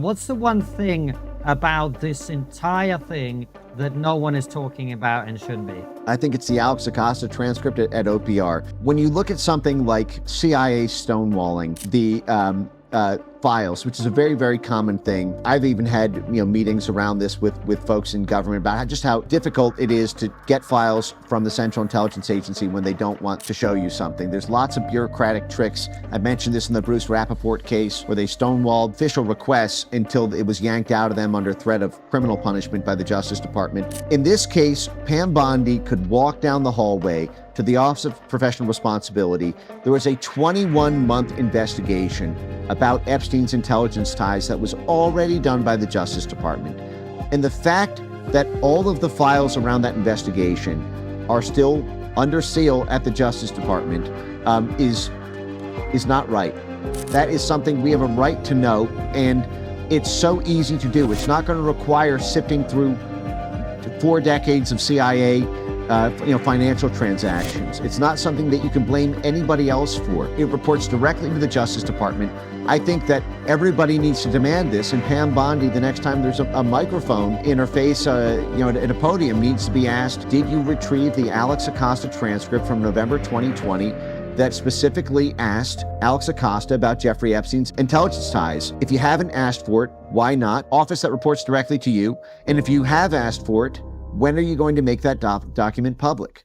What's the one thing about this entire thing that no one is talking about and should be? I think it's the Alex Acosta transcript at OPR. When you look at something like CIA stonewalling the files, which is a very, very common thing. I've even had meetings around this with folks in government about just how difficult it is to get files from the Central Intelligence Agency when they don't want to show you something. There's lots of bureaucratic tricks. I mentioned this in the Bruce Rappaport case, where they stonewalled official requests until it was yanked out of them under threat of criminal punishment by the Justice Department. In this case, Pam Bondi could walk down the hallway to the Office of Professional Responsibility. There was a 21-month investigation about Epstein's intelligence ties that was already done by the Justice Department. And the fact that all of the files around that investigation are still under seal at the Justice Department is not right. That is something we have a right to know, and it's so easy to do. It's not going to require sifting through 4 decades of CIA financial transactions. It's not something that you can blame anybody else for. It reports directly to the Justice Department. I think that everybody needs to demand this, and Pam Bondi, the next time there's a microphone in her face, at a podium, needs to be asked, did you retrieve the Alex Acosta transcript from November 2020 that specifically asked Alex Acosta about Jeffrey Epstein's intelligence ties? If you haven't asked for it, why not? Office that reports directly to you. And if you have asked for it, when are you going to make that document public?